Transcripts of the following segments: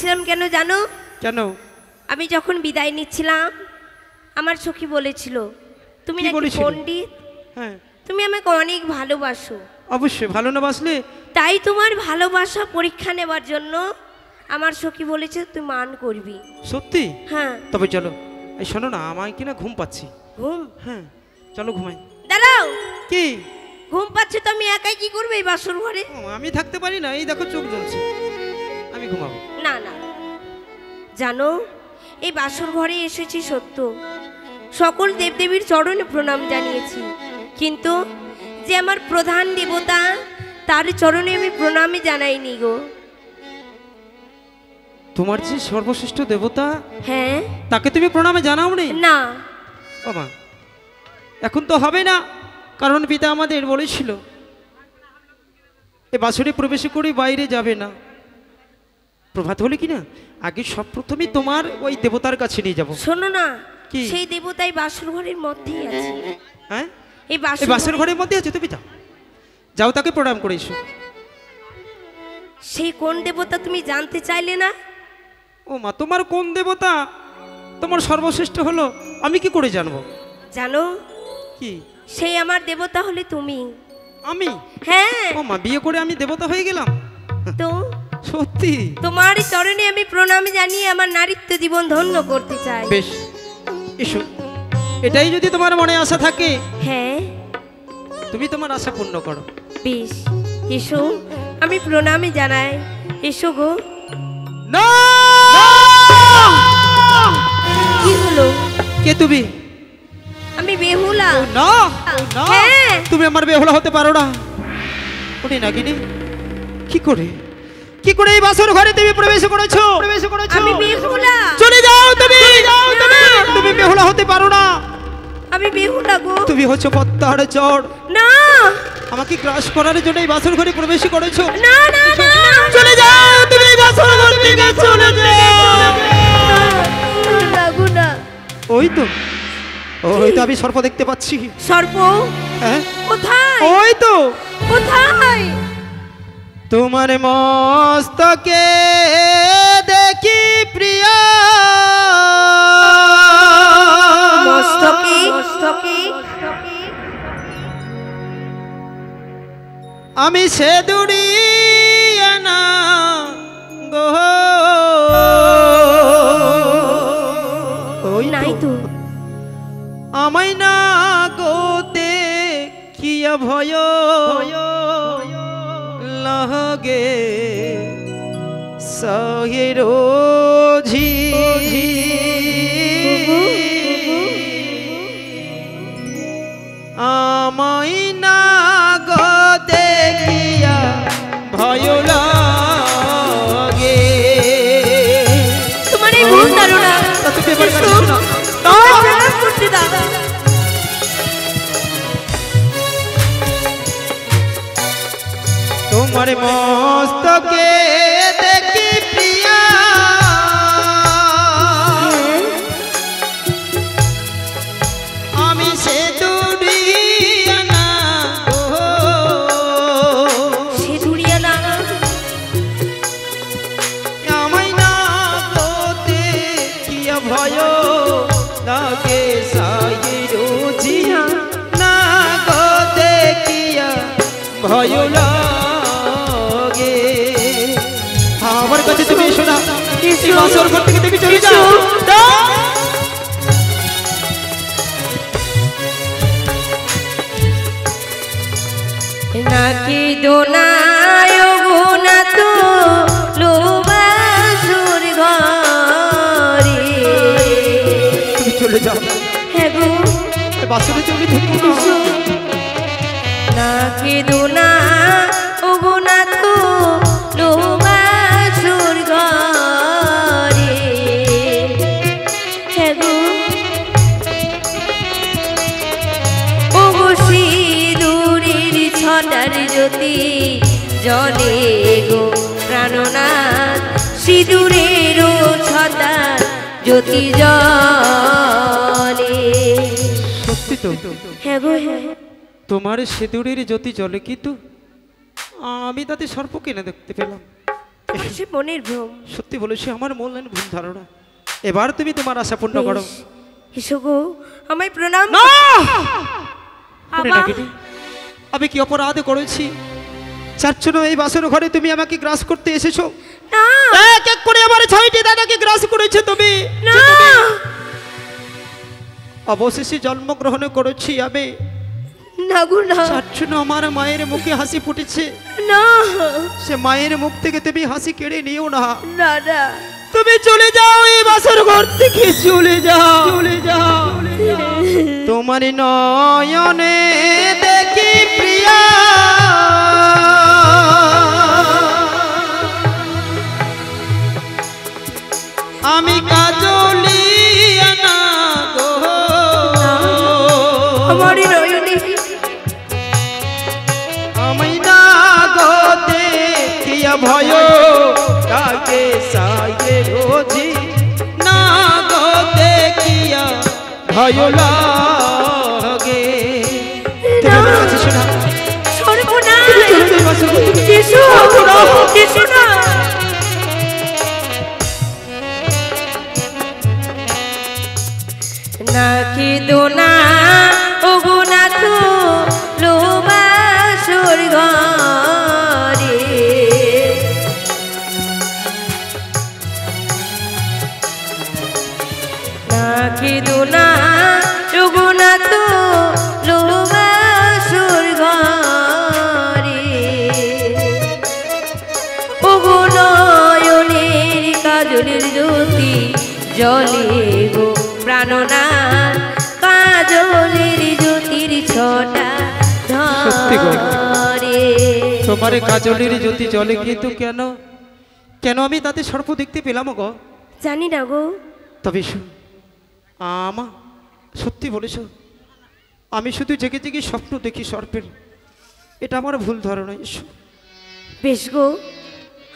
ছিলাম কেন জানো? কেন? আমি যখন বিদায় নিচ্ছিলাম আমার সখী বলেছিল তুমি নাকি পণ্ডিত, হ্যাঁ তুমি আমাকে অনেক ভালোবাসো। অবশ্যই, ভালো না বাসলে তাই তোমার ভালোবাসা পরীক্ষা নেবার জন্য আমার সখী বলেছে তুই মান করবি। সত্যি? হ্যাঁ। তবে চলো, এই শোনো না, আমায় কিনা ঘুম পাচ্ছি। ঘুম? হ্যাঁ চলো ঘুমাই। দাঁড়াও। কি ঘুম পাচ্ছে তো আমি একাই কি করবে এই বাসর ঘরে? আমি থাকতে পারি না, এই দেখো চোখ জ্বলছে, আমি ঘুমাবো। না না, জানো এই বাসর ঘরে এসেছি সত্য, সকল দেবদেবীর চরণে প্রণাম জানিয়েছি, কিন্তু যে আমার প্রধান দেবতা তার চরণে আমি প্রণামই জানাইনি গো। তোমার যে সর্বশ্রেষ্ঠ দেবতা, হ্যাঁ, তাকে তুমি প্রণামে জানাওনি? না। ও মা, এখন তো হবে না, কারণ পিতা আমাদের বলেছিল এ বাসরে প্রবেশ করে বাইরে যাবে না। প্রভাত হলে কি না আগে সব প্রথমে তোমার ওই দেবতার কাছে নিয়ে যাব। শোনো না, কি? সেই দেবতাই বাসর ঘরের মধ্যেই আছে। হ্যাঁ, এই এই বাসর ঘরের মধ্যে আছে, তুমি যাও, যাও তাকে প্রণাম করে এসো। সেই কোন দেবতা তুমি জানতে চাইলে না? ও মা, তোমার কোন দেবতা তোমার সর্বশ্রেষ্ঠ হলো আমি কি করে জানবো? জানো, কি? সেই আমার দেবতা হলে তুমি। আমি? হ্যাঁ। ও মা, বিয়ে করে আমি দেবতা হয়ে গেলাম? তো সত্যি? তোমার চরণে আমি প্রণাম জানিয়ে আমার নারীত্ব জীবন ধন্য করতে চাই। বেশ, এসো, এটাই যদি তোমার মনে আশা থাকে, হ্যাঁ, তুমি তোমার আশা পূর্ণ করো। বেশ, এসো, আমি প্রণামে জানাই। এসো গো। না! কি হলো? কে তুমি? আমি বেহুলা। ও না, ও না, হ্যাঁ। তুমি আমার বেহুলা হতে পারো না। উনি নাগিনী, কি করে এই বাসর ঘরে তুমি প্রবেশ করেছো? আমি বেহুলা। চলে যাও তুমি, তুমি বেহুলা হতে পারো না। আমি বেহুলা গো। তুমি হচ্ছে পদ্মার চর। না, আমাকে গ্রাস করার জন্য এই বাসর ঘরে প্রবেশ করেছো। না না না, চলে যাও তুমি এই বাসর ঘর থেকে, চলে যাও। লাগু না। ওই তো আমি সর্প দেখতে পাচ্ছি। সর্প? হ্যাঁ, কোথায়? ওই তো। কোথায়? তোমার মস্তকে দেখি প্রিয়া, মস্তকে আমি সে দুড়িয়া না গো। ওই নাই তো। আমায় না গো দেখিয়া ভয় লাগে সহের ঝি। আমায় না গো দেখিয়া ভয় লাগে। তোমার এই ভুল ধারণা। তুমি এবার গাড়ি শোনাও। দাদা, তোমার মস্তকে দেখি প্রিয়া, আমি সে দুড়িয়া না গো। সে দুড়িয়া না, আমায় না গো দেখিয়া ভয় লাগে সাইর জিয়া, না গো দেখিয়া ভয় লাগে। আমার কাছে তুমি এসো না, এই বাসর ঘর থেকে তুমি চলে যাও। নাকি দোনায় গোনা তো লোবাসুর ঘরে। তুমি চলে যাও। হ্যাঁ গো, বাসরে চলে থেকো না। নাকি দোনা ও গোনা তো লোবাসুর ঘরে। হ্যাঁ গো, ও গো সিঁদুরের ছটার জ্যোতি জলে গো প্রাণনাথ, সিঁদুরেরও ছটা জ্যোতি জলে। সত্যি তো? হ্যাঁ গো, হ্যাঁ। তোমার সিঁদুরের জ্যোতি জ্বলে, কিন্তু আমি তাতে সর্প কিনে দেখতে পেলাম। তোমার সে মনের ভ্রম। সত্যি বলেছি, আমার মনের ভুল ধারণা। এবার তুমি তোমার আশা পূর্ণ করো। বেশ, এসো গো, আমায় প্রণাম। না! আবার? নাগিনী, আমি কি অপরাধ করেছি যার জন্য এই বাসর ঘরে তুমি আমাকে গ্রাস করতে এসেছো? না এক এক করে আমার 6টি দাদাকে গ্রাস করেছো তুমি। না, অবশেষে জন্মগ্রহণ করেছি আমি, না গো না, যার জন্য আমার মায়ের মুখে হাসি ফুটেছে। না সে মায়ের মুখ থেকে তুমি হাসি কেড়ে নিও না। না না, তুমি চলে যাও, এই বাসর ঘর থেকে চলে যাও, চলে যাও। তোমার নয়নে দেখি প্রিয়া, আমি কাজলিয়া না গো, আমারই নয়নে আমি না গো দেখিয়া ভয় কাকে সাইয়ে রোজি, না গো দেখিয়া ভয় লাগে। তুমি আমার কাছে শোনা, সর্বনাশ, তুমি চলে যাও বাসর ঘর থেকে। এসো এসো না। নাকি দোনা ওগো নাথ লোবাসুর ঘরে, নাকি দোনা ওগো নাথ লোবাসুর ঘরে, ওগো নয়নের কাজলের জ্যোতি জলে গো প্রাণনা, কাজলের জ্যোতির ছটা সত্যি গো। ধরে। তোমার কাজলের জ্যোতি জলে, কিন্তু কেন কেন আমি তাতে সর্প দেখতে পেলাম গো? জানি না গো। তবে আমা সত্যি বলেছ, আমি শুধু জেগে জেগে স্বপ্ন দেখি সর্পের, এটা আমার ভুল ধারণা। এসো। বেশ গো,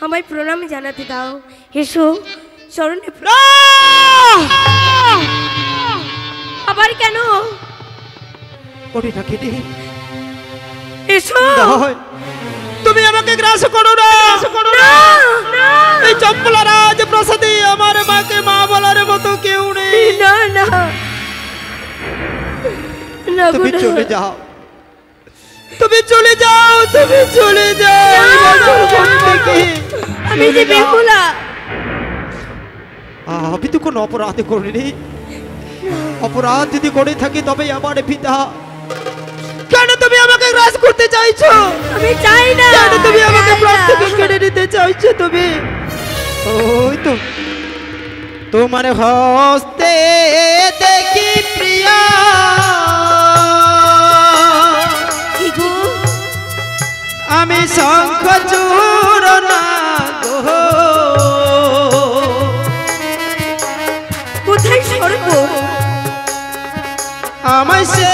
আমায় প্রণাম জানাতে দাও। এসো চরণে আবার কেন? ওরে না কেটে এসো তুমি আমাকে গ্রাস করো না, না, না, এই চম্পলা রাজ প্রাসাদে আমার মাকে মা বলার মতো কেউ নেই। না না না গো, তুমি না। চলে যাও, তুমি চলে যাও, তুমি চলে যাও এই বাসর ঘর থেকে। আমি যে চলে যাও। বেহুলা। আমি তো কোনো অপরাধ করিনি, অপরাধ যদি করে থাকি তবে আমার পিতা। কেন তুমি আমাকে গ্রাস করতে চাইছো? আমি চাই না। কেন তুমি আমাকে চাই প্রাণ না। থেকে কেড়ে নিতে চাইছো তুমি? ওই তো তোমার হস্তে দেখি প্রিয়া, কি গো? আমি শঙ্খ চূড় না গো, কোথায় সর্ব? আমায় সে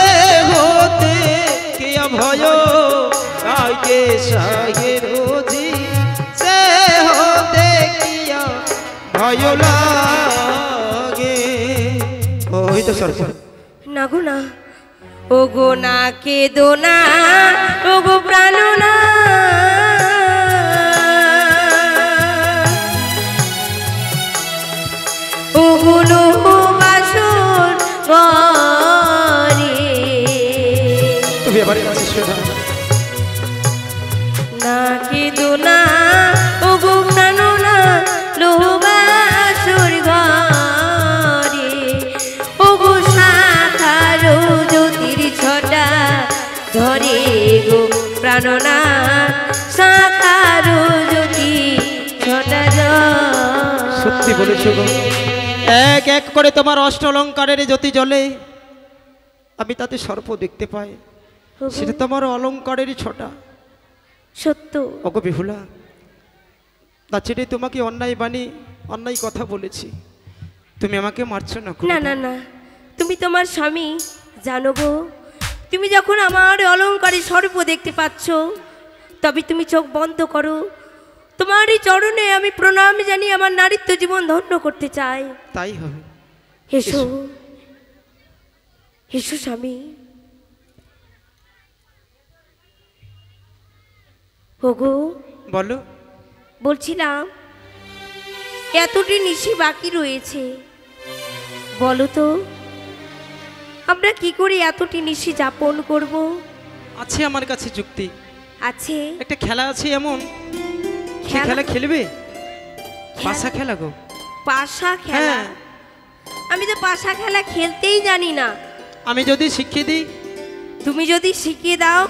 হতে কে ভয় কাকে সাগে রোজি, সে হতে কিয়া ভয় লাগে। ওই তো সর্প। না গো না, ও গো না কেদো না, ও গো প্রাণ না, ও গো লোবাসুর ঘরে, তুমি এবারে আছিস না, না কেদো না, ও গো প্রাণ না, লোবাসুর ঘরে, ও গো শাখার জ্যোতির ছটা ধরে গো প্রাণনা, শাখার জ্যোতি ছটা সত্যি বলেছো গো। এক এক করে তোমার অষ্টলঙ্কারের জ্যোতি জ্বলে, আমি তাতে সর্প দেখতে পাই, সেটা তোমার অলঙ্কারেরই ছটা। সত্য। ওগো বিহুলা, তা ছেড়ে তোমাকে অন্যায় বাণী অন্যায় কথা বলেছি, তুমি আমাকে মারছো না? না না না, তুমি তোমার স্বামী জানো গো, তুমি যখন আমার অলঙ্কারে সর্প দেখতে পাচ্ছ তবে তুমি চোখ বন্ধ করো, তোমার এই চরণে আমি প্রণাম জানিয়ে আমার নারীত্ব জীবন ধন্য করতে চাই। তাই হবে। এসো এসো স্বামী। ওগো বলো। বলছিলাম এতটি নিশি বাকি রয়েছে, বলো তো আমরা কি করে এতটি নিশি যাপন করব? আছে আমার কাছে যুক্তি। আছে একটা খেলা আছে এমন, সে খেলা? খেলা খেলবে? পাশা খেলা গো। পাশা খেলা? হ্যাঁ। আমি তো পাশা খেলা খেলতেই জানি না। আমি যদি শিখিয়ে দিই? তুমি যদি শিখিয়ে দাও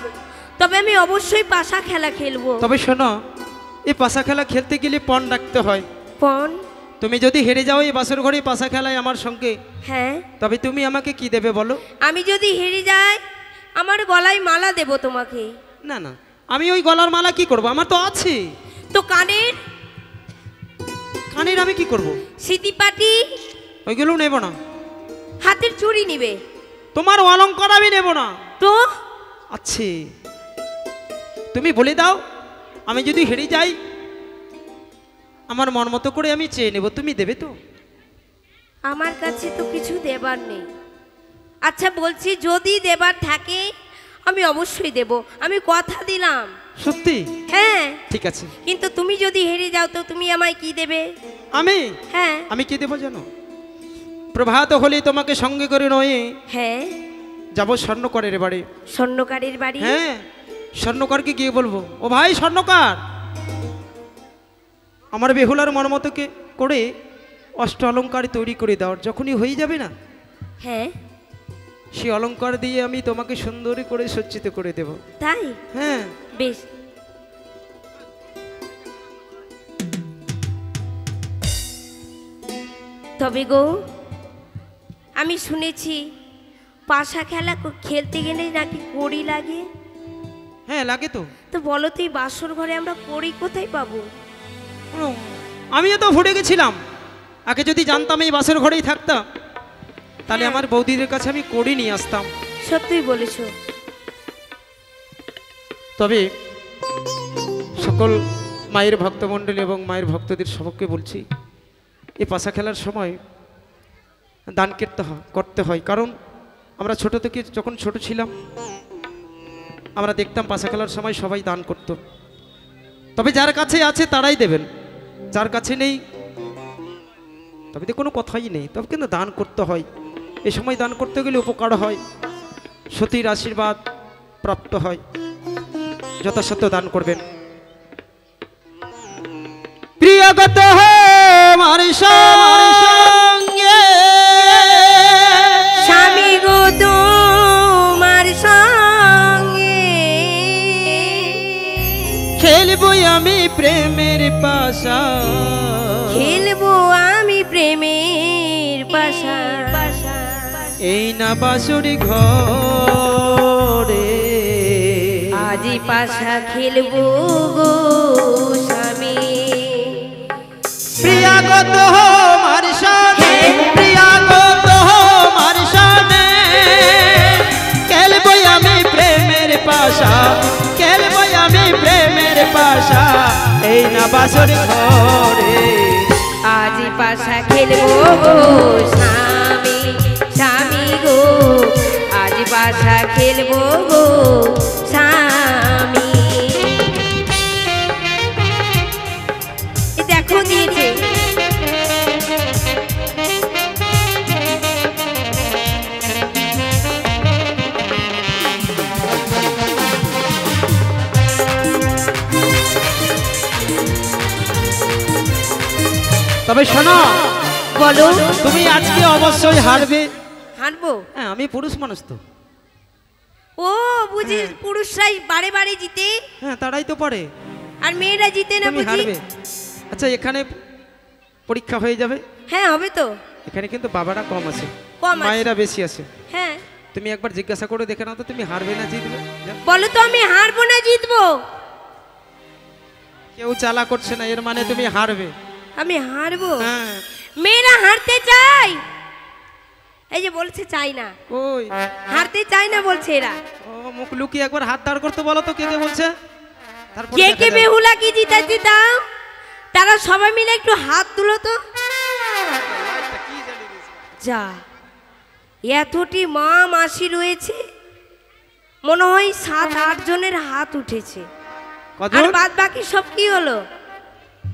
তবে আমি অবশ্যই পাশা খেলা খেলবো। তবে শোনো, এই পাশা খেলা খেলতে গেলে পণ রাখতে হয়। পণ? তুমি যদি হেরে যাও এই বাসর ঘরে পাশা খেলায় আমার সঙ্গে, হ্যাঁ। তবে তুমি আমাকে কি দেবে বলো? আমি যদি হেরে যাই আমার গলায় মালা দেব তোমাকে। না না, আমি ওই গলার মালা কি করব? আমার তো আছে। তো কানের? কানের আমি কি করব? সিঁথিপাটি? ওইগুলো নেব না। হাতের চুড়ি নিবে? তোমার অলংকার আমি নেব না। তো আছে, তুমি বলে দাও। আমি যদি হেরে যাই আমার মন মতো করে আমি চেয়ে নেব, তুমি দেবে তো? আমার কাছে তো কিছু দেবার নেই। আচ্ছা বলছি, যদি দেবার থাকে আমি অবশ্যই দেব, আমি কথা দিলাম। সত্যি? হ্যাঁ। ঠিক আছে। কিন্তু তুমি যদি হেরে যাও তো তুমি আমায় কি দেবে? আমি? হ্যাঁ। আমি কি দেবো জানো? প্রভাত হলে তোমাকে সঙ্গে করে নয় হ্যাঁ। যাবো স্বর্ণকারের বাড়ি। স্বর্ণকারের বাড়ি? হ্যাঁ, স্বর্ণকারকে গিয়ে বলবো, ও ভাই স্বর্ণকার, আমার বেহুলার মন মতোকে করে অষ্ট অলংকার তৈরি করে দাও। যখনই হয়ে যাবে না, হ্যাঁ, সেই অলংকার দিয়ে আমি তোমাকে সুন্দর করে সজ্জিত করে দেব। তাই? হ্যাঁ। বেশ। তবে গো, আমি শুনেছি পাশা খেলা খেলতে গেলে নাকি কড়ি লাগে। হ্যাঁ লাগে তো। তো বলো তো এই বাসর ঘরে আমরা কড়ি কোথায় পাবো? আমিও তো ভুলে গেছিলাম। আগে যদি জানতাম এই বাসের ঘরেই থাকতাম, তাহলে আমার বৌদিদের কাছে আমি কড়ি নিয়ে আসতাম। সত্যিই বলেছো। তবে সকল মায়ের ভক্তমণ্ডলী এবং মায়ের ভক্তদের সবকে বলছি, এই পাশা খেলার সময় দান করতে হয়। কারণ আমরা ছোট থেকে, যখন ছোট ছিলাম, আমরা দেখতাম পাশা খেলার সময় সবাই দান করত। তবে যার কাছে আছে তারাই দেবেন, যার কাছে নেই তবে তো কোনো কথাই নেই। তবে কিন্তু দান করতে হয়। এ সময় দান করতে গেলে উপকার হয়, সতীর আশীর্বাদ প্রাপ্ত হয়। যথাসাধ্য দান করবেন। প্রিয়গত আমার সঙ্গে, স্বামী গো তোমার সঙ্গে খেলবো আমি প্রেমের পাশা, খেলবো আমি প্রেমের পাশা। এই না বাসুরি ঘরে আজি পাশা খেলবো গো স্বামী। প্রিয়াগত আমার সাথে, প্রিয়াগত আমার সাথে খেলবো আমি প্রেমের পাশা, খেলবো আমি প্রেমের পাশা। এই না বাসুরি ঘরে আজি পাশা খেলবো গো স্বামী, স্বামী গো আজি পাশা খেলবো গো স্বামী। দেখো দিয়েছে। তবে শোনো, বলো। তুমি আজকে অবশ্যই হারবে। হারবো? হ্যাঁ, আমি পুরুষ মানুষ তো। ও বুঝি পুরুষরাই বারে বারে জিতে হ্যাঁ, তারাই তো পারে। আর মেয়েরা জিতে না তুমি বুঝি? হারবে। আচ্ছা, এখানে পরীক্ষা হয়ে যাবে। হ্যাঁ হবে তো। এখানে কিন্তু বাবারা কম আছে, কম আছে। মায়েরা বেশি আছে। হ্যাঁ। তুমি একবার জিজ্ঞাসা করে দেখে নাও তো, তুমি হারবে না জিতবে? যাও। বলো তো আমি হারবো না জিতবো? কেউ চালা করছে না, এর মানে তুমি হারবে। আমি হারবো? হ্যাঁ। মেয়েরা হারতে চাই, এই যে বলছে চাই না, ওই হারতে চাই না বলছে এরা। ও মুখ লুকিয়ে একবার হাত দাঁড় করতে বলো তো, কে কে বলছে? তারপর কে কে বেহুলা কি জিতাচ্ছি দাও, তারা সবাই মিলে একটু হাত তুলো তো। যা এতটি মা মাসি রয়েছে, মনে হয় 7-8 জনের হাত উঠেছে। আর বাদ বাকি সব কি হলো?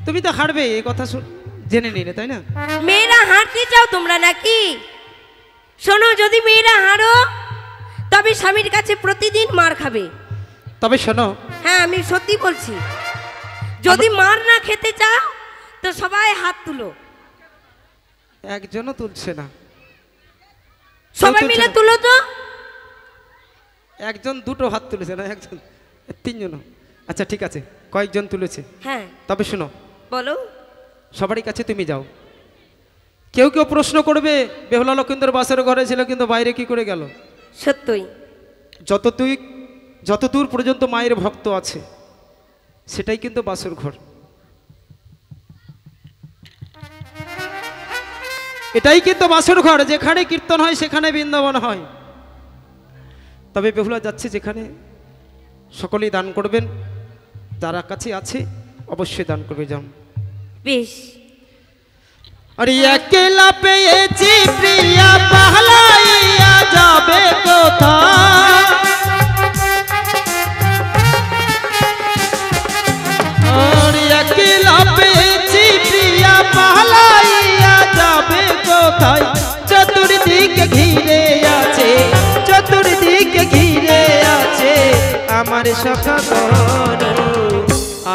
তুমি তো হারবে এই কথা জেনে নিলে, তাই না? মেয়েরা হারতে চাও তোমরা নাকি? শোনো, যদি মেয়েরা হারো তবে স্বামীর কাছে প্রতিদিন মার খাবে। তবে শোনো, হ্যাঁ আমি সত্যি বলছি, যদি মার না খেতে চাও তো সবাই হাত তুলো। একজনও তুলছে না। সবাই তুলছে মিলে না। তুলো তো। একজন দুটো হাত তুলেছে না, একজন, তিনজন। আচ্ছা ঠিক আছে, কয়েকজন তুলেছে। হ্যাঁ তবে শোনো, বলো। সবারই কাছে তুমি যাও। কেউ কেউ প্রশ্ন করবে, বেহুলা লক্ষিন্দর বাসের ঘরে ছিল কিন্তু বাইরে কি করে গেল? সত্যই। যতদূর পর্যন্ত মায়ের ভক্ত আছে সেটাই কিন্তু বাসর ঘর। এটাই কিন্তু বাসর ঘর, যেখানে কীর্তন হয় সেখানে বৃন্দাবন হয়। তবে বেহুলা যাচ্ছে যেখানে, সকলেই দান করবেন, যারা কাছে আছে অবশ্যই দান করবে। যান বেশ। अरे अकेला पेয়েছি প্রিয়া পাহলাইয়া যাবে কোথায়? अरे अकेला পেয়েছি প্রিয়া পাহলাইয়া যাবে কোথায়? চতুর্দিকে ঘিরে আছে, চতুর্দিকে ঘিরে আছে আমার সখা গণ।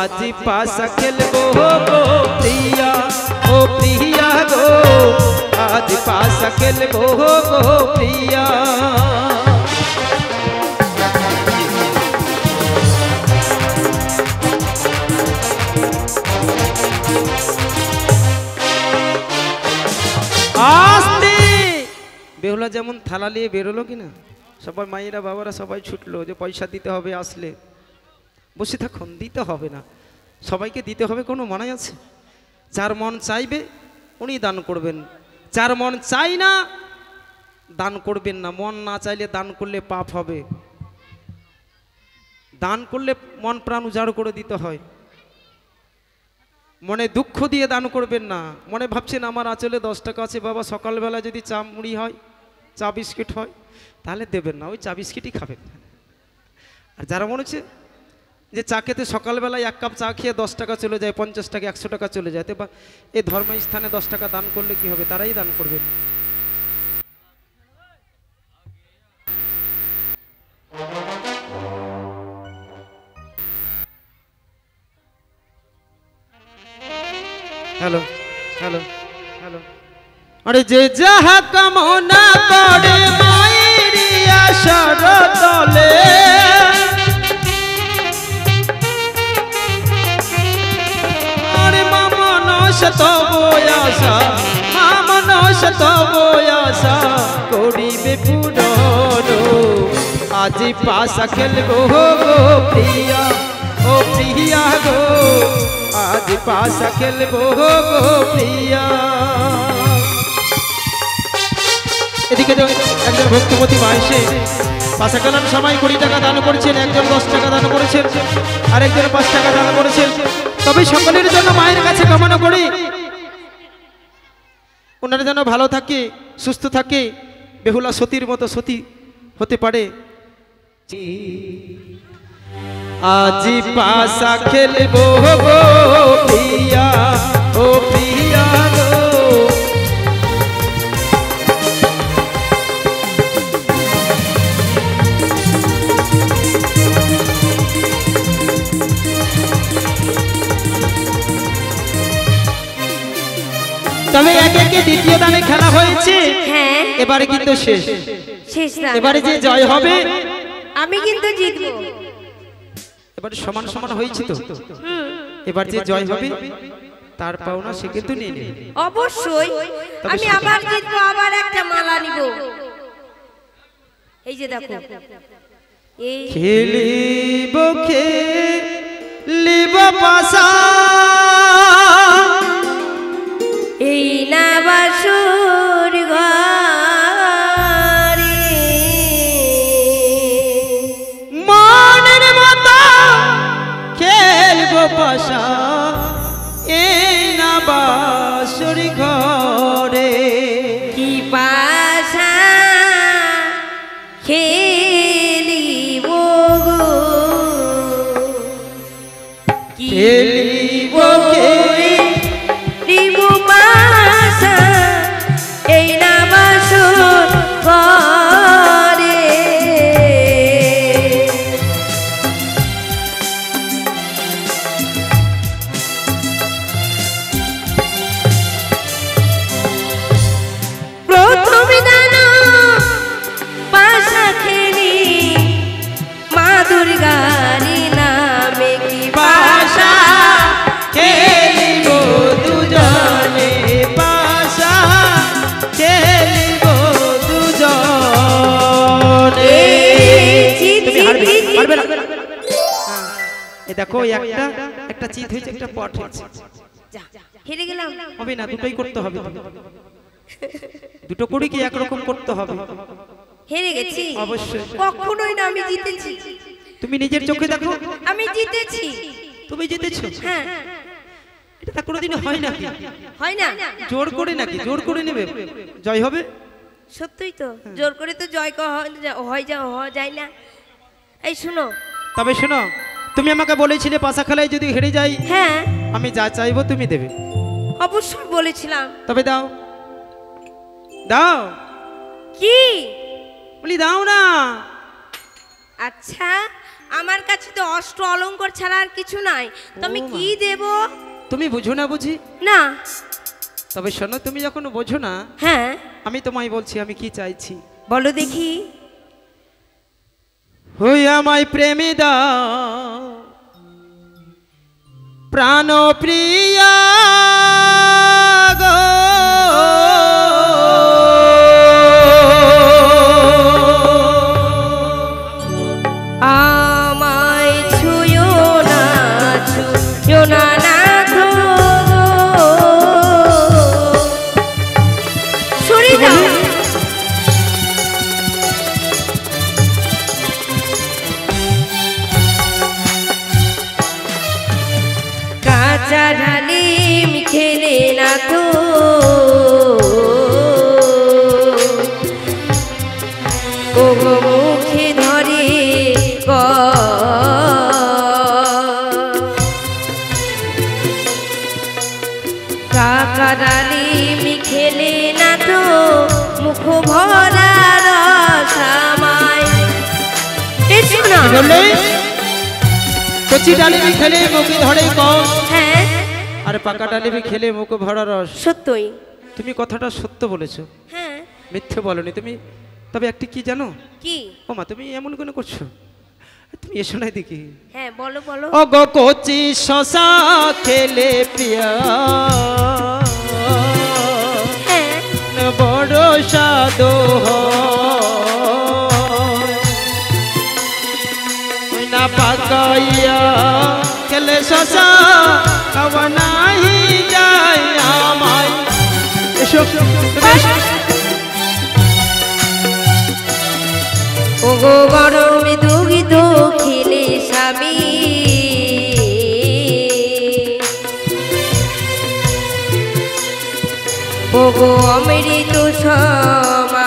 আজ পাশা খেলবো গো প্রিয়া, ও প্রিয়া গো, আজ পাশা খেলবো গো প্রিয়া। আস্তে বেহুলা যেমন থালা নিয়ে বেরোলো কিনা, সবাই মায়েরা বাবারা সবাই ছুটলো যে পয়সা দিতে হবে, আসলে বসে থাকুন, দিতে হবে না, সবাইকে দিতে হবে কোনো মানাই আছে? যার মন চাইবে উনি দান করবেন, যার মন চাই না দান করবেন না। মন না চাইলে দান করলে পাপ হবে। দান করলে মন প্রাণ উজাড় করে দিতে হয়। মনে দুঃখ দিয়ে দান করবেন না। মনে ভাবছেন আমার আঁচলে 10 টাকা আছে, বাবা সকালবেলা যদি চা মুড়ি হয়, চা বিস্কিট হয়, তাহলে দেবেন না, ওই চা বিস্কিটই খাবেন। আর যারা মনে হচ্ছে যে চা খেতে সকালবেলায় 1 কাপ চা খেয়ে 10 টাকা চলে যায়, 50 টাকা 100 টাকা চলে যায়, বা এই ধর্মস্থানে 10 টাকা দান করলে কি হবে? তারাই দান করবেন। Hello hello hello. আরে যে যাহা কামনা করে মায়ের আশার তলে, আরে মামনস তব আশা, মামনস তব আশা করিবে পূরণ। আজ পাশা খেলবো গো প্রিয়া, ও প্রিয়া গো, আজ পাশা খেলবো গো প্রিয়া। এদিকে একজন ভক্তপতি মা এসে পাশা খেলার সময় 20 টাকা দান করেছেন, একজন 10 টাকা দান করেছেন, আরেকজন 5 টাকা দান করেছেন। তবে সকলের জন্য মায়ের কাছে কামনা করি ওনারা যেন ভালো থাকে, সুস্থ থাকে, বেহুলা সতীর মতো সতী হতে পারে। আজ পাশা খেলবো গো প্রিয়া, ও প্রিয়া গো। তবে একে একে দ্বিতীয় দানে খেলা হয়েছে, হ্যাঁ এবারে কিন্তু শেষ। শেষ দান। এবারে যে জয় হবে আমি কিন্তু জিতবো। এবারে সমান সমান হয়েছে তো, এবার যে জয় হবে তার পাওনা সে কিন্তু নিয়ে নেবে। অবশ্যই আমি আবার জিতবো, আবার একটা মালা নিব। এই যে দেখো, এই খেলিব খেলিব পাশা, এই না বাসুর ঘরে মনের মতো খেলব পাশা, এই না বাসুর ঘরে। কি পাশা খেলিব গো, কি খেলিব খেলিব দেখো ওই একটা একটা চিত হয়েছে, একটা পট হয়েছে। যা, হেরে গেলাম। হবে না, দুটোই করতে হবে। দুটো করে কি একরকম করতে হবে? হেরে গেছি অবশ্যই। কখনোই না, আমি জিতেছি। তুমি নিজের চোখে দেখো, আমি জিতেছি। তুমি জিতেছো। হ্যাঁ, এটা কোনোদিন হয় নাকি? হয় না? জোর করে নাকি? জোর করে নেবে জয় হবে? সত্যই তো, জোর করে তো জয় হওয়া যায় না। এই শুনো, তবে শোনো, তুমি আমাকে বলেছিলে পাশা খেলায় যদি হেরে যাই, হ্যাঁ আমি যা চাইবো তুমি দেবে। অবশ্যই বলেছিলাম। তবে দাও, দাও, কি? বলি দাও না। আচ্ছা, আমার কাছে তো অস্ত্র অলংকার ছাড়া আর কিছু নাই, তো আমি ও মা। কি দেব? তুমি বুঝো না বুঝি? না। তবে শোনো, তুমি যখন বোঝো না, হ্যাঁ আমি তোমায় বলছি আমি কি চাইছি। বলো দেখি। হই আমায় প্রেমে দাও প্রাণ প্রিয়া গো, আমায় ছুঁয়ো না, ছুঁয়ো না নাথ, সরে যাও। কাঁচা ঢালিম খেলে না তো, ও গো মুখে ধরে কাকা ডালিম খেলে না তো, মুখ ভরা রসামায়। এসো না। বললে কচি ডালিমি খেলে মুখে ধরে কষ, হ্যাঁ আর পাকা ডালিমি খেলে মুখ ভরা রস। সত্যই। তুমি কথাটা সত্য বলেছো, হ্যাঁ। মিথ্যে বলনি তুমি। তবে একটি কি জানো? কি? ও মা, তুমি এমন কেন করছো? তুমি এসো না দেখি। হ্যাঁ বলো বলো। ও গো কচি শশা খেলে প্রিয়া, হ্যাঁ বড় স্বাদ হয় না পাকাইয়া খেলে শশা খাওয়া নাহি যায় আমায়। এসো, তুমি এসো। ও গো গরমে দুগিত খেলে স্বামী, ও গো অমৃত সমান,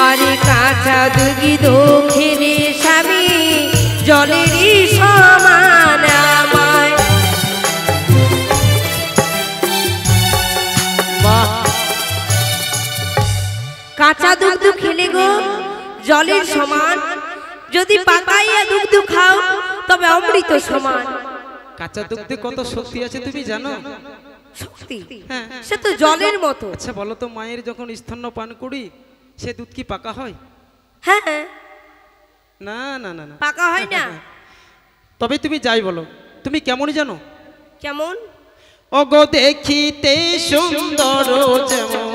আরে কাঁচা দুগিত খেলে স্বামী জলেরই সমান আমায়। বাহ, কাঁচা দুগ্ধ খেলে গো জলের সমান, যদি পাকাইয়া দুগ্ধ খাও তবে অমৃত সমান। কাঁচা দুগ্ধে কত শক্তি আছে তুমি জানো? শক্তি? হ্যাঁ। সে তো জলের মতো। আচ্ছা বলো তো, মায়ের যখন স্তন্য পান করি সে দুধ কি পাকা হয়? হ্যাঁ হ্যাঁ, না না না না, পাকা হয় না। তবে তুমি যাই বলো, তুমি কেমন জানো? কেমন? ওগো দেখিতে সুন্দর যেমন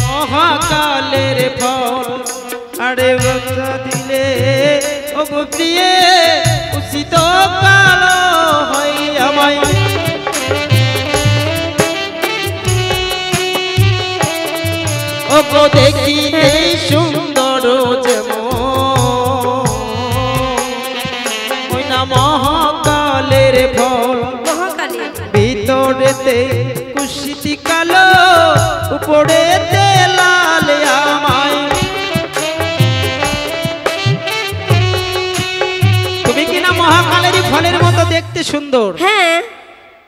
মহাকালের ফল, আরে বাচ্চা দিলে ওগো প্রিয়ে উচিত কালো হয় আমায়। ওগো দেখিতে সুন্দর যেমন ওই না মহাকালের ফল, মহাকালের। ভিতরেতে কুশিতি কালো উপরেতে লাল আমায়। তুমি কিনা মহাকালেরই ফলের মতো দেখতে সুন্দর, হ্যাঁ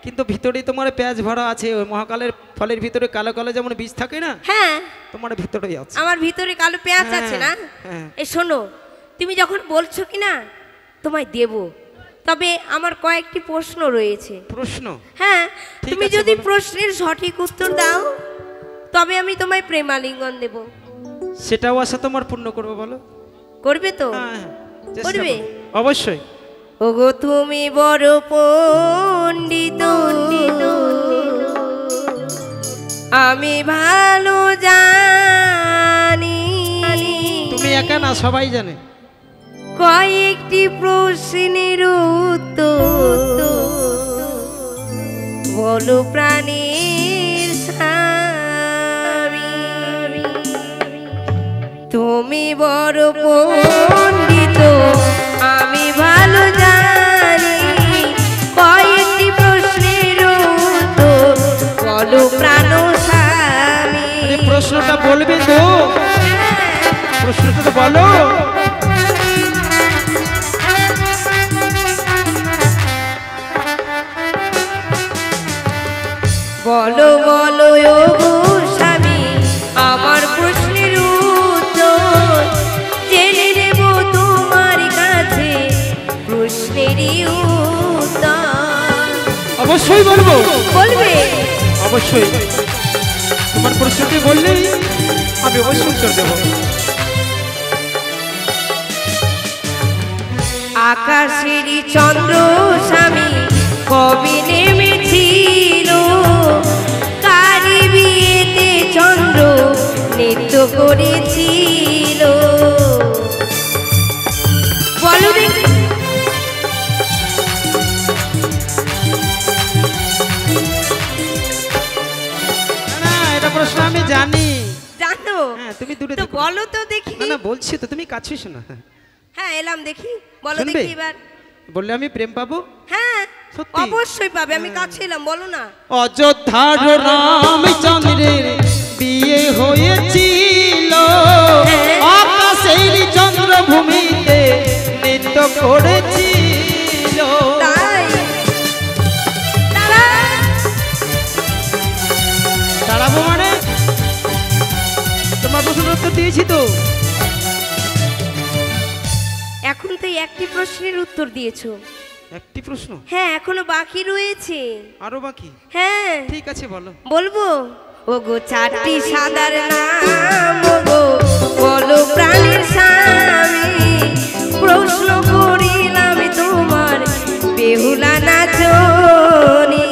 কিন্তু ভিতরে তোমার পেঁয়াজ ভরা আছে। ওই মহাকালের ফলের ভিতরে কালো কালো যেমন বীজ থাকে না, হ্যাঁ, তোমার ভিতরেই আছে। আমার ভিতরে কালো পেঁয়াজ হ্যাঁ, আছে না। হ্যাঁ। এই শোনো, তুমি যখন বলছো কি না তোমায় দেব, তবে আমার কয়েকটি প্রশ্ন রয়েছে। প্রশ্ন? হ্যাঁ, ঠিক তুমি আছে, যদি বলো। প্রশ্নের সঠিক উত্তর দাও তবে আমি তোমায় প্রেমালিঙ্গন দেব। সেটাও আশা তোমার পূর্ণ করবো, বলো। করবে তো? হ্যাঁ, চেষ্টা করবে? করবো। অবশ্যই। ওগো তুমি বড় পণ্ডিত, আমি ভালো জানি, একা না, সবাই জানে। কয়েকটি প্রশ্নের উত্তর বলো প্রাণীর স্বামী। তুমি বড় পণ্ডিত আমি ভালো জানি, কয়েকটি প্রশ্নের উত্তর বলো প্রাণ স্বামী। প্রশ্নটা বলবে তো, প্রশ্নটা তো বলো। বলো বলো ওগো স্বামী আমার প্রশ্নের উত্তর, জেনে নেব তোমার কাছে প্রশ্নেরই উত্তর। অবশ্যই বলবো। বলবে? অবশ্যই, তোমার প্রশ্নটি বললেই আমি অবশ্যই উত্তর দেব। আকাশেরই চন্দ্র স্বামী কবে নেমেছিল, কারি বিয়েতে চন্দ্র নৃত্য করেছিল। বলো দেখি। না, এটা প্রশ্ন আমি জানি। জানো? হ্যাঁ, তুমি দূরে তো দেখো। বলো তো দেখি। না না, বলছি তো, তুমি কাছে এসো না। হ্যাঁ এলাম, দেখি বলো শুনবে? দেখি এবার। বললে আমি প্রেম পাবো? হ্যাঁ সত্যি? অবশ্যই পাবে, আমি কাছে এলাম, বলো না। অযোধ্যার রামচন্দ্রের বিয়ে হয়েছিল, আকাশের চন্দ্রভূমিতে নৃত্য করেছিল। তাই? তারা দাঁড়াবো মানে? তোমার প্রশ্নের উত্তর দিয়েছি তো। এখন তো একটি প্রশ্নের উত্তর দিয়েছো। একটি প্রশ্ন? হ্যাঁ এখনো বাকি রয়েছে। আরো বাকি? হ্যাঁ ঠিক আছে, বলো। বলবো? ওগো চারটি সাদার নাম ওগো বলো প্রাণীর স্বামী, প্রশ্ন করিলাম তোমার বেহুলা নাচনি।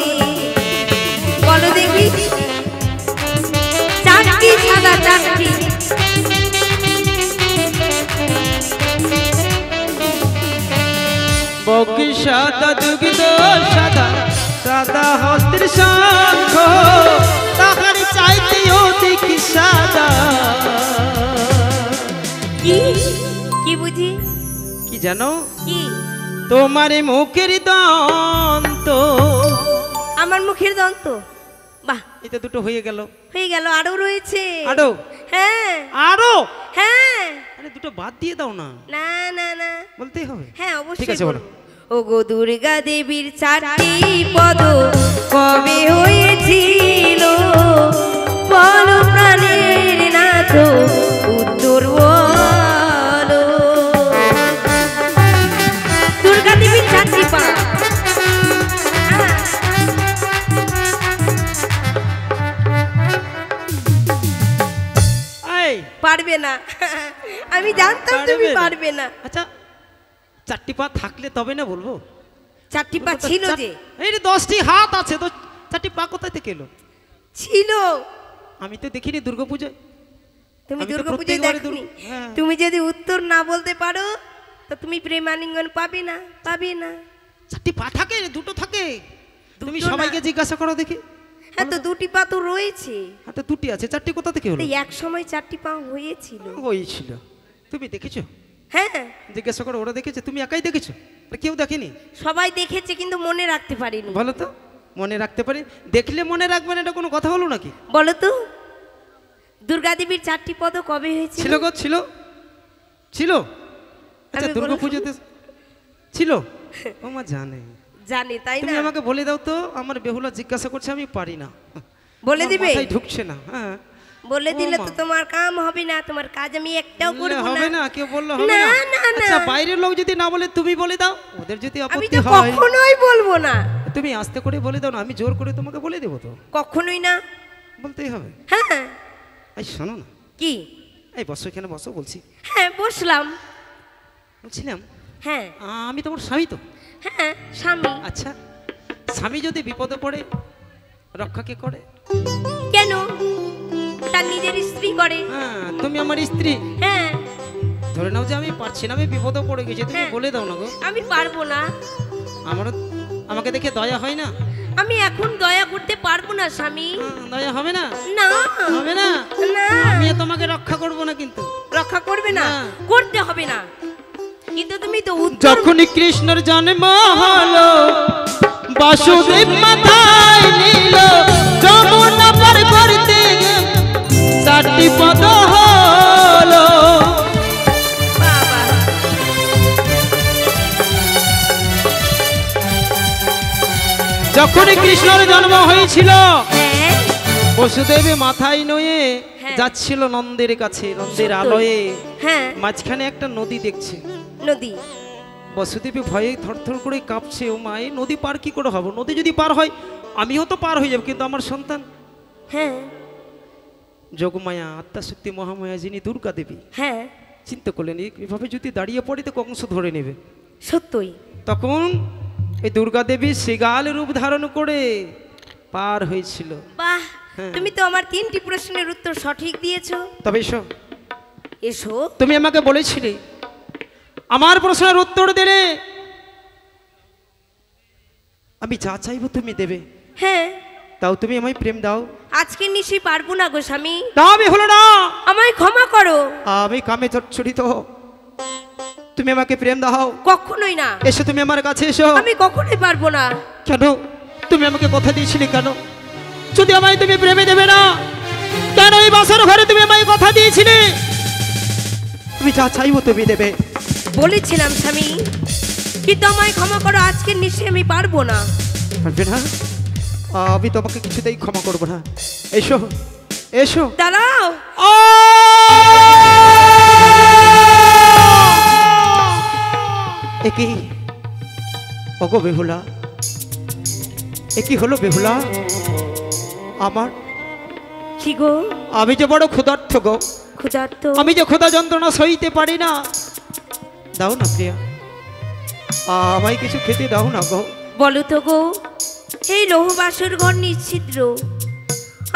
বলো দেখি। চারটি সাদা, চারটি। বকি সাদা দুগ্ধ সাদা, সাদা হস্তের শঙ্খ, তাহার চাইতে অধিক সাদা। কি কি বুঝি? কি জানো? কি? তোমার মুখের দন্ত। আমার মুখের দন্ত? বাহ, এটা দুটো হয়ে গেল। হয়ে গেল, আরো রয়েছে। আরো? হ্যাঁ আরো? হ্যাঁ। আরে দুটো বাদ দিয়ে দাও না। না না না, বলতেই হবে। হ্যাঁ ঠিক অবশ্যই আছে, বলো। বলবো। ওগো দুর্গা দেবীর চারটি পদ কবে হয়েছিল, বলো প্রাণের নাথ উত্তর বলো। দুর্গা দেবীর চারটি পা। এই পারবে না। আমি জানতাম তুমি পারবে না। আচ্ছা, চারটি পা থাকলে তবে না বলবো। চারটি পা ছিল যে। এই রে, 10টি হাত আছে তো, চারটি পা কোথায় থেকে এলো? ছিল। আমি তো দেখিনি দুর্গাপূজায়। তুমি আমি তো দুর্গাপূজায় প্রত্যেকবারে দেখনি। হ্যাঁ। তুমি যদি উত্তর না বলতে পারো তো তুমি প্রেমালিঙ্গন পাবে না, পাবে না। চারটি পা থাকে, দুটো থাকে। তুমি দুটো না। সবাইকে জিজ্ঞাসা করো দেখি। হ্যাঁ তো দুটি পা তো রয়েছে। হাতে দুটি আছে, চারটি কোথা থেকে হলো? এই এক সময় চারটি পা হয়েছিল। হয়েছিল। তুমি দেখেছো? হ্যাঁ জিজ্ঞাসা করো, ওরা দেখেছে? তুমি একাই দেখেছো? আর কেউ দেখেনি? সবাই দেখেছে কিন্তু মনে রাখতে পারিনি। বলো তো, মনে রাখতে পারি? দেখলে মনে রাখবেন, এটা কোনো কথা হলো নাকি? বলো তো দুর্গা দেবীর চারটি পদ কবে হয়েছিল? ছিল গো, ছিল ছিল। আচ্ছা, আমি দুর্গা বলবো? পুজোতে ছিল? ও মা জানে। জানি তাই তুমি না? আমাকে বলে দাও তো, আমার বেহুলা জিজ্ঞাসা করছে, আমি পারি না। বলে আমার দিবে? মাথায় ঢুকছে না। হ্যাঁ, বলে ও দিলে মা। তো তোমার কাম হবে না, তোমার কাজ আমি একটাও বললে করব হবে না। না, কেউ বললে হবে না, না। না, না। আচ্ছা, বাইরের লোক যদি না বলে তুমি বলে দাও, ওদের যদি আমি আপত্তি তো হয় কখনোই বলবো না। তুমি আস্তে করে বলে দাও না, আমি জোর করে তোমাকে বলে দেবো তো। কখনোই না। বলতেই হবে। হ্যাঁ এই শোনো না, কি? এই বসো, এখানে বসো বলছি। হ্যাঁ বসলাম। বলছিলাম, হ্যাঁ আমি তোমার স্বামী তো। হ্যাঁ স্বামী। আচ্ছা, স্বামী যদি বিপদে পড়ে রক্ষা কে করে? কেন? তার নিজের স্ত্রী করে। হ্যাঁ, তুমি আমার স্ত্রী, হ্যাঁ ধরে নাও যে আমি পারছি না, আমি বিপদে পড়ে গেছি, তুমি হ্যাঁ। বলে দাও না গো। আমি পারবো না। আমারও আমাকে দেখে দয়া হয় না? আমি এখন দয়া করতে পারবো না স্বামী। দয়া হবে না? না হবে না? না, আমি তোমাকে রক্ষা করব না কিন্তু। রক্ষা করবে না? না। করতে হবে না, কিন্তু তুমি তো উত্তর যখনই কৃষ্ণর জন্ম হলো, বাসুদেব মাথায় নিল, যমুনা পার করতে চারটি পদ হলো। বাবা, যখনই কৃষ্ণর জন্ম হয়েছিল, হ্যাঁ বসুদেব মাথায় নয়ে হ্যাঁ। যাচ্ছিল নন্দের কাছে, নন্দের সত্যই। আলোয়ে। হ্যাঁ, মাঝখানে একটা নদী দেখছে। নদী। বসুদেবী ভয়ে থরথর করে কাঁপছে, ও মা এই নদী পার কি করে হবো? নদী যদি পার হয় আমিও তো পার হয়ে যাবো, কিন্তু আমার সন্তান। হ্যাঁ যোগমায়া, আত্মাশক্তি মহামায়া, যিনি দুর্গা দেবী, হ্যাঁ, চিন্তা করলেন এভাবে যদি দাঁড়িয়ে পড়ে তো কংস ধরে নেবে। সত্যই। তখন এই দুর্গা দেবী শৃগাল রূপ ধারণ করে পার হয়েছিল। বাহ, হ্যাঁ। তুমি তো আমার 3টি প্রশ্নের উত্তর সঠিক দিয়েছো। তবে এসো, এসো। তুমি আমাকে বলেছিলে আমার প্রশ্নের উত্তর দিলে আমি যা চাইবো তুমি দেবে। হ্যাঁ, তাও তুমি আমায় প্রেম দাও। আজকে নিশ্চয়ই পারবো না গো স্বামী, না, আমি হলো না। আমায় ক্ষমা করো। আমি কামে জর্জরিত, তুমি আমাকে প্রেম দাও। কখনোই না, এসো, তুমি আমার কাছে এসো। আমি কখনোই পারবো না। কেন? তুমি আমাকে কথা দিয়েছিলে কেন? যদি আমায় তুমি প্রেমে দেবে না, কেন এই বাসার ঘরে তুমি আমায় কথা দিয়েছিলে আমি যা চাইবো তুমি দেবে? বলেছিলাম স্বামী, কিন্তু আমায় ক্ষমা করো, আজকে নিশ্চয়ই আমি পারবো না। পারবে না? আমি তোমাকে কিছুতেই ক্ষমা করবো না। এসো, এসো। দাঁড়াও। একই ওগো বেহুলা, একই হলো বেহুলা আমার? কি গো? আমি যে বড় ক্ষুধার্ত গো, ক্ষুধার্ত? আমি যে ক্ষুধা যন্ত্রণা সইতে পারি না। দাও না প্রিয়া, আমায় কিছু খেতে দাও না গো। বলো তো গো, এই লৌহ বাসর ঘর নিশ্ছিদ্র,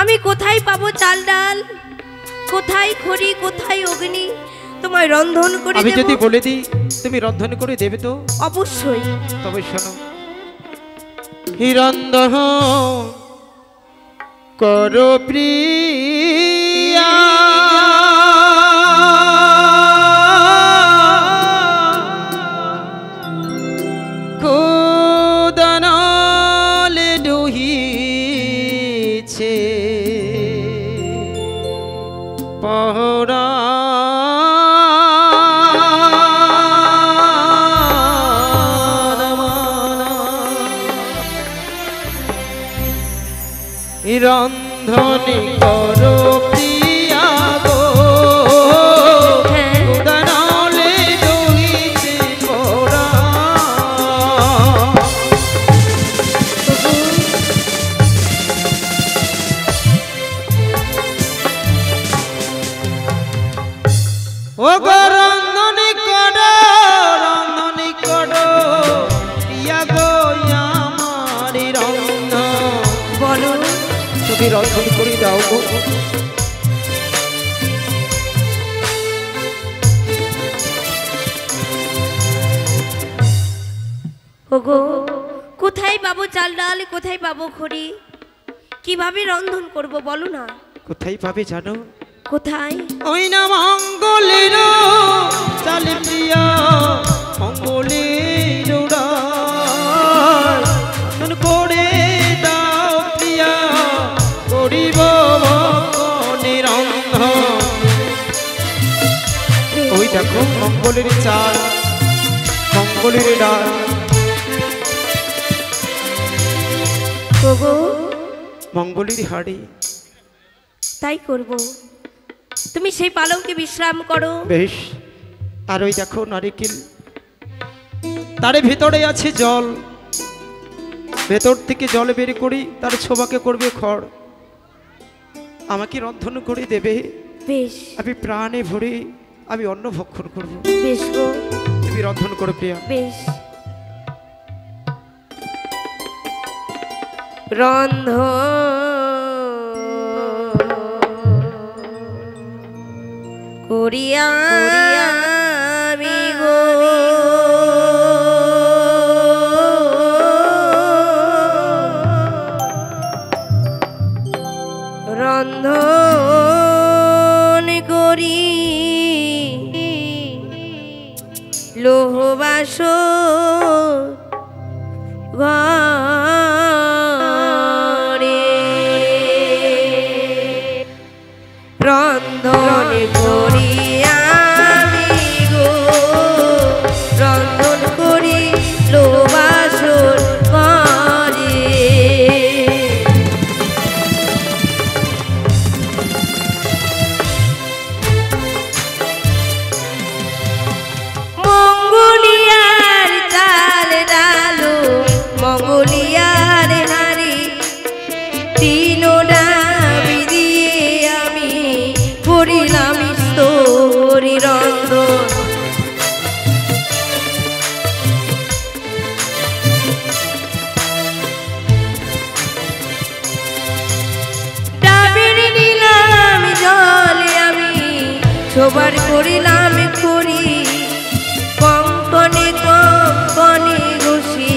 আমি কোথায় পাবো চাল ডাল, কোথায় খড়ি, কোথায় অগ্নি, তোমায় রন্ধন করে আমি দেব? যদি বলে দিই তুমি রন্ধন করে দেবে তো? অবশ্যই। তবে শোনো, হিরন্ধন করো প্রিয়া, কোদানালে ডুহিছে পহরা, রন্ধনে করো প্রিয়া গো, হ্যাঁ। উদানলে দহিছে পোড়া। ও গো রন্ধনে করো, রন্ধনে করো প্রিয়া গো আমার রন্ধন। বলো। তুমি রন্ধন করে দাও গো। ওগো, কোথায় পাবো চাল ডাল, কোথায় পাবো খড়ি, কিভাবে রন্ধন করব বলো না? কোথায় পাবে জানো? কোথায়? ওই না মঙ্গলের চাল প্রিয়া, মঙ্গলের রন্ধন করে দাও প্রিয়া, করিব ভক্তনে রন্ধন। ওই দেখো মঙ্গলের চাল, মঙ্গলের ডাল। ওগো, মঙ্গলের হাড়ি। তাই করব। তুমি সেই পালঙ্কে বিশ্রাম করো। বেশ। আর ওই দেখো নারিকেল, তার ভিতরে আছে জল, ভেতর থেকে জল বের করি, তার ছোবাকে করবে খড়, আমাকে রন্ধন করে দেবে। বেশ আমি প্রাণে ভরে আমি অন্ন ভক্ষণ করব। বেশ গো, তুমি রন্ধন করো প্রিয়া। বেশ। রন্ধন করিয়া ঘরে রন্ধন করি আমি গো রন্ধন করি লোবাসর ঘরে মঙ্গলিয়ার চাল ডালু মঙ্গলিয়ার হারি তিনোটা বিদিয়ে আমি করিলাম স্তরি রন্ধন ডাবের নিলাম জলে আমি সবার করিলাম করি কঙ্কনে কঙ্কনে ঘষি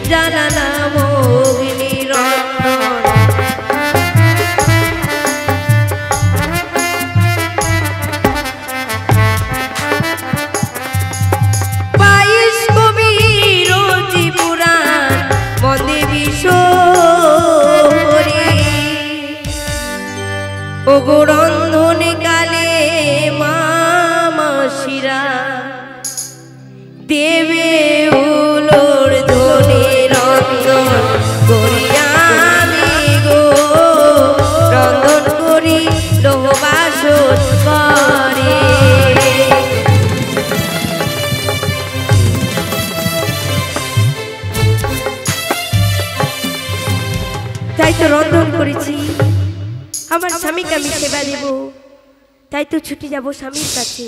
জ্বালালাম অগ্নি রন্ধন বাইশ কবি রোজি পুরাণ মন্দে বিশোরে ওগো রন্ধনে কালে মামাসিরা দেবে উলোর ধনে রন্ধন করি আমি গো রন্ধন করি লোহবাসর করে তাই তো রন্ধন করেছি আমার স্বামীকে আমি সেবা দেব তাই তো ছুটে যাব স্বামীর কাছে